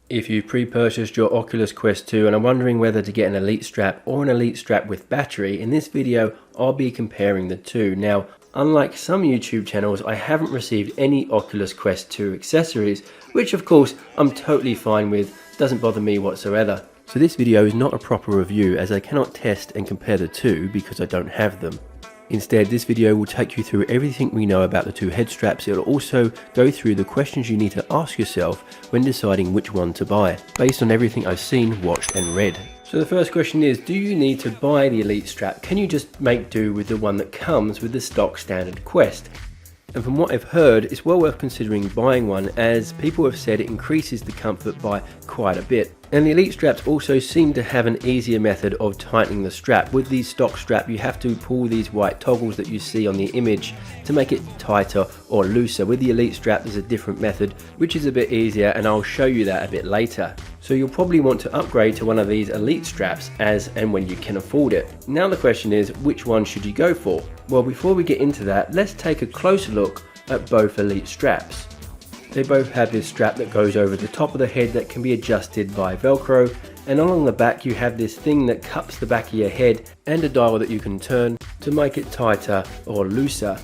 If you've pre-purchased your Oculus Quest 2 and are wondering whether to get an Elite strap or an Elite strap with battery, in this video I'll be comparing the two. Now, unlike some YouTube channels, I haven't received any Oculus Quest 2 accessories, which of course I'm totally fine with, doesn't bother me whatsoever. So this video is not a proper review as I cannot test and compare the two because I don't have them. Instead, this video will take you through everything we know about the two head straps. It'll also go through the questions you need to ask yourself when deciding which one to buy, based on everything I've seen, watched and read. So the first question is, do you need to buy the Elite strap? Can you just make do with the one that comes with the stock standard Quest? And from what I've heard, it's well worth considering buying one, as people have said it increases the comfort by quite a bit. And the Elite straps also seem to have an easier method of tightening the strap. With the stock strap, you have to pull these white toggles that you see on the image to make it tighter or looser. With the Elite strap, there's a different method, which is a bit easier, and I'll show you that a bit later. So you'll probably want to upgrade to one of these Elite straps as and when you can afford it. Now the question is, which one should you go for? Well, before we get into that, let's take a closer look at both Elite straps. They both have this strap that goes over the top of the head that can be adjusted by Velcro, and along the back you have this thing that cups the back of your head and a dial that you can turn to make it tighter or looser.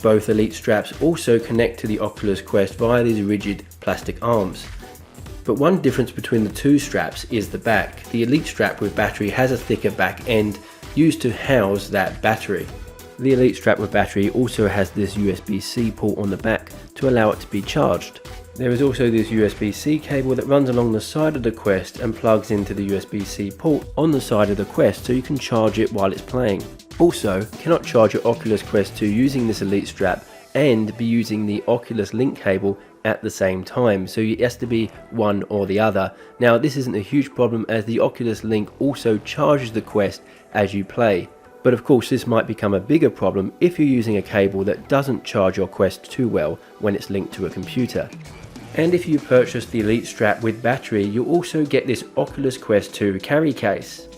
Both Elite straps also connect to the Oculus Quest via these rigid plastic arms. But one difference between the two straps is the back. The Elite strap with battery has a thicker back end used to house that battery. The Elite strap with battery also has this USB-C port on the back to allow it to be charged. There is also this USB-C cable that runs along the side of the Quest and plugs into the USB-C port on the side of the Quest so you can charge it while it's playing. Also, you cannot charge your Oculus Quest 2 using this Elite strap and be using the Oculus Link cable at the same time, so it has to be one or the other. Now this isn't a huge problem as the Oculus Link also charges the Quest as you play. But of course this might become a bigger problem if you're using a cable that doesn't charge your Quest too well when it's linked to a computer. And if you purchase the Elite strap with battery, you'll also get this Oculus Quest 2 carry case.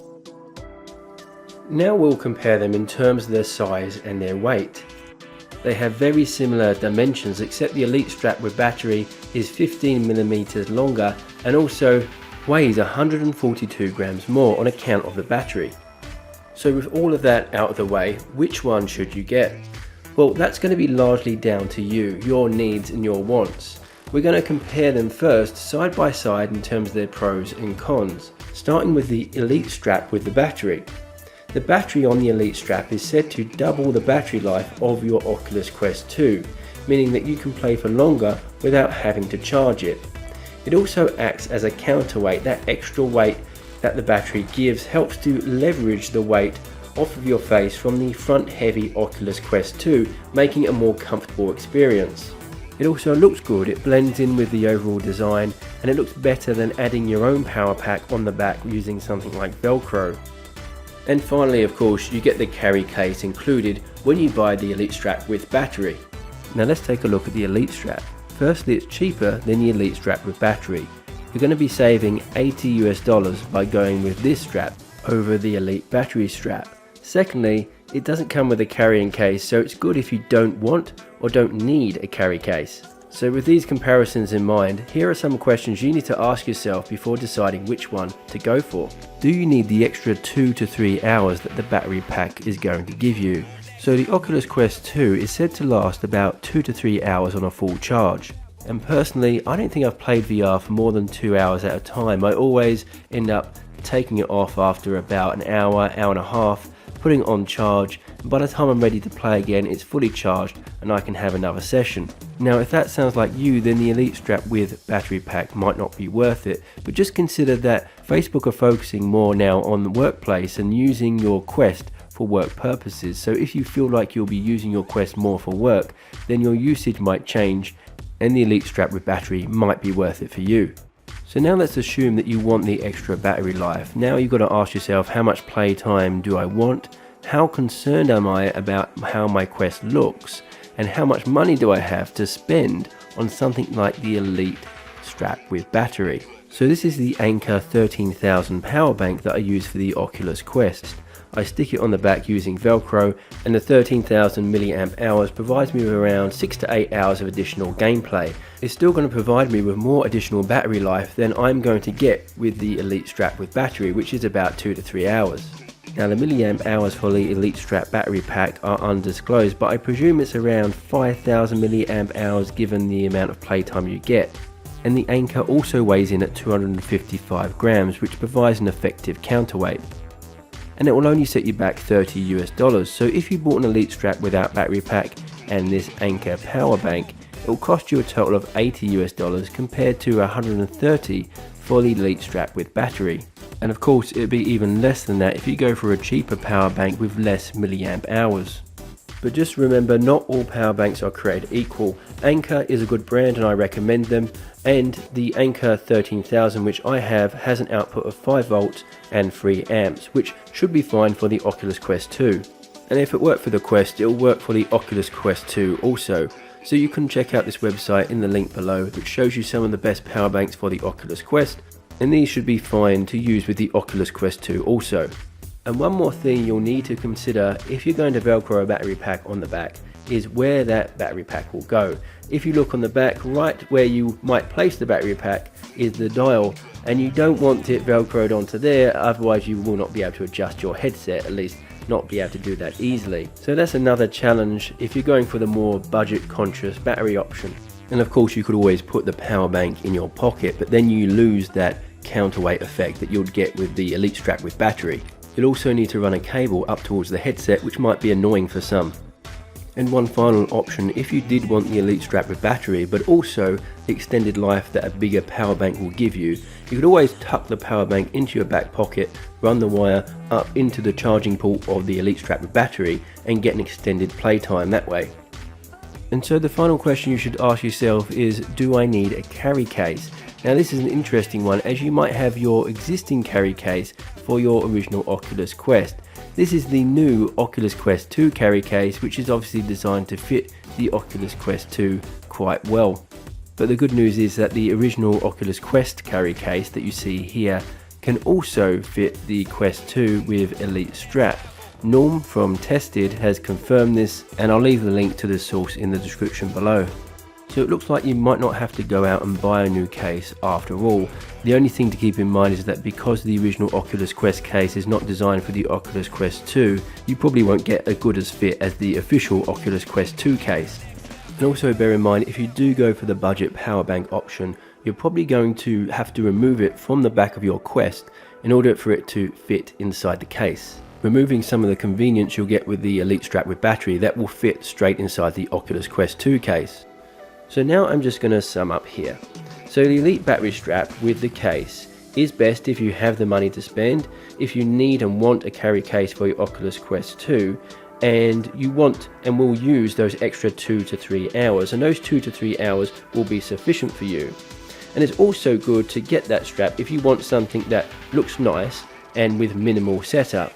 Now we'll compare them in terms of their size and their weight. They have very similar dimensions, except the Elite strap with battery is 15mm longer and also weighs 142 grams more on account of the battery. So with all of that out of the way, which one should you get? Well, that's going to be largely down to you, your needs and your wants. We're going to compare them first side by side in terms of their pros and cons, starting with the Elite strap with the battery. The battery on the Elite strap is said to double the battery life of your Oculus Quest 2, meaning that you can play for longer without having to charge it. It also acts as a counterweight. That extra weight that the battery gives helps to leverage the weight off of your face from the front heavy Oculus Quest 2, making it a more comfortable experience. It also looks good, it blends in with the overall design, and it looks better than adding your own power pack on the back using something like Velcro. And finally, of course, you get the carry case included when you buy the Elite strap with battery. Now let's take a look at the Elite strap. Firstly, it's cheaper than the Elite strap with battery. You're going to be saving $80 by going with this strap over the Elite battery strap. Secondly, it doesn't come with a carrying case, so it's good if you don't want or don't need a carry case. So with these comparisons in mind, here are some questions you need to ask yourself before deciding which one to go for. Do you need the extra 2 to 3 hours that the battery pack is going to give you? So the Oculus Quest 2 is said to last about 2 to 3 hours on a full charge. And personally, I don't think I've played VR for more than 2 hours at a time. I always end up taking it off after about an hour, hour and a half, putting it on charge, and by the time I'm ready to play again, it's fully charged and I can have another session. Now if that sounds like you, then the Elite strap with battery pack might not be worth it, but just consider that Facebook are focusing more now on the workplace and using your Quest for work purposes. So if you feel like you'll be using your Quest more for work, then your usage might change and the Elite strap with battery might be worth it for you. So now let's assume that you want the extra battery life. Now you've got to ask yourself, how much playtime do I want? How concerned am I about how my Quest looks? And how much money do I have to spend on something like the Elite strap with battery? So this is the Anker 13,000 power bank that I use for the Oculus Quest. I stick it on the back using Velcro, and the 13,000 milliamp hours provides me with around 6 to 8 hours of additional gameplay. It's still going to provide me with more additional battery life than I'm going to get with the Elite strap with battery, which is about 2 to 3 hours. Now the milliamp hours for the Elite strap battery pack are undisclosed, but I presume it's around 5,000 milliamp hours given the amount of playtime you get. And the anchor also weighs in at 255 grams, which provides an effective counterweight. And it will only set you back $30 US, so if you bought an Elite strap without battery pack and this anchor power bank, it will cost you a total of $80 US compared to $130 for the Elite strap with battery. And of course it'd be even less than that if you go for a cheaper power bank with less milliamp hours. But just remember, not all power banks are created equal. Anker is a good brand and I recommend them, and the Anker 13000 which I have has an output of 5 volts and 3 amps, which should be fine for the Oculus Quest 2. And if it worked for the Quest, it'll work for the Oculus Quest 2 also. So you can check out this website in the link below, which shows you some of the best power banks for the Oculus Quest, and these should be fine to use with the Oculus Quest 2 also. And one more thing you'll need to consider if you're going to Velcro a battery pack on the back is where that battery pack will go. If you look on the back, right where you might place the battery pack is the dial, and you don't want it Velcroed onto there, otherwise you will not be able to adjust your headset, at least not be able to do that easily. So that's another challenge if you're going for the more budget conscious battery option. And of course you could always put the power bank in your pocket, but then you lose that counterweight effect that you'd get with the Elite strap with battery. You'll also need to run a cable up towards the headset, which might be annoying for some. And one final option, if you did want the Elite strap with battery but also the extended life that a bigger power bank will give you, you could always tuck the power bank into your back pocket, run the wire up into the charging port of the Elite strap with battery and get an extended playtime that way. And so the final question you should ask yourself is, do I need a carry case? Now this is an interesting one, as you might have your existing carry case for your original Oculus Quest. This is the new Oculus Quest 2 carry case, which is obviously designed to fit the Oculus Quest 2 quite well. But the good news is that the original Oculus Quest carry case that you see here can also fit the Quest 2 with Elite strap. Norm from Tested has confirmed this, and I'll leave the link to the source in the description below. So it looks like you might not have to go out and buy a new case after all. The only thing to keep in mind is that because the original Oculus Quest case is not designed for the Oculus Quest 2, you probably won't get a good as fit as the official Oculus Quest 2 case. And also bear in mind, if you do go for the budget power bank option, you're probably going to have to remove it from the back of your Quest in order for it to fit inside the case, removing some of the convenience you'll get with the Elite strap with battery that will fit straight inside the Oculus Quest 2 case. So now I'm just going to sum up here. So the Elite battery strap with the case is best if you have the money to spend, if you need and want a carry case for your Oculus Quest 2, and you want and will use those extra 2 to 3 hours, and those 2 to 3 hours will be sufficient for you. And it's also good to get that strap if you want something that looks nice and with minimal setup.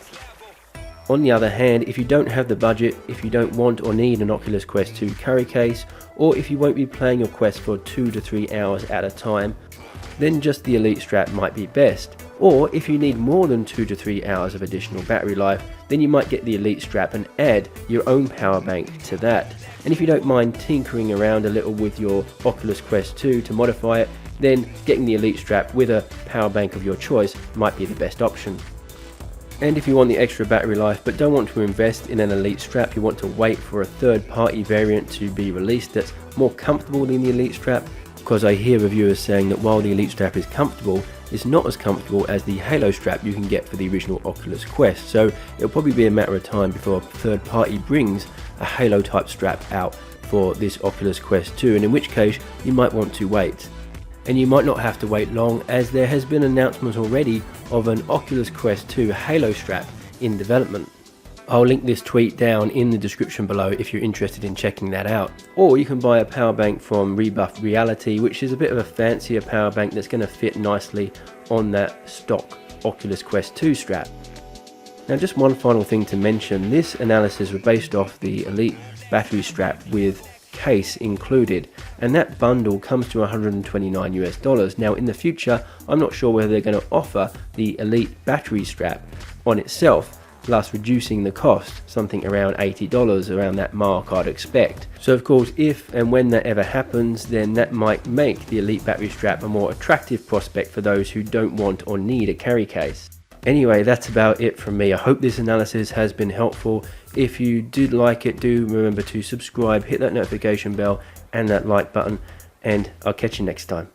On the other hand, if you don't have the budget, if you don't want or need an Oculus Quest 2 carry case, or if you won't be playing your Quest for 2 to 3 hours at a time, then just the Elite strap might be best. Or if you need more than 2 to 3 hours of additional battery life, then you might get the Elite strap and add your own power bank to that. And if you don't mind tinkering around a little with your Oculus Quest 2 to modify it, then getting the Elite strap with a power bank of your choice might be the best option. And if you want the extra battery life but don't want to invest in an Elite strap, you want to wait for a third-party variant to be released that's more comfortable than the Elite strap, because I hear reviewers saying that while the Elite strap is comfortable, it's not as comfortable as the Halo strap you can get for the original Oculus Quest. So it'll probably be a matter of time before a third party brings a Halo type strap out for this Oculus Quest 2, and in which case you might want to wait. And you might not have to wait long, as there has been announcements already of an Oculus Quest 2 Halo strap in development. I'll link this tweet down in the description below if you're interested in checking that out. Or you can buy a power bank from Rebuff Reality, which is a bit of a fancier power bank that's going to fit nicely on that stock Oculus Quest 2 strap. Now just one final thing to mention, this analysis was based off the Elite battery strap with case included, and that bundle comes to $129 US. Now in the future, I'm not sure whether they're going to offer the Elite battery strap on itself, thus reducing the cost, something around $80, around that mark I'd expect. So of course, if and when that ever happens, then that might make the Elite battery strap a more attractive prospect for those who don't want or need a carry case. Anyway, that's about it from me. I hope this analysis has been helpful. If you did like it, do remember to subscribe, hit that notification bell and that like button, and I'll catch you next time.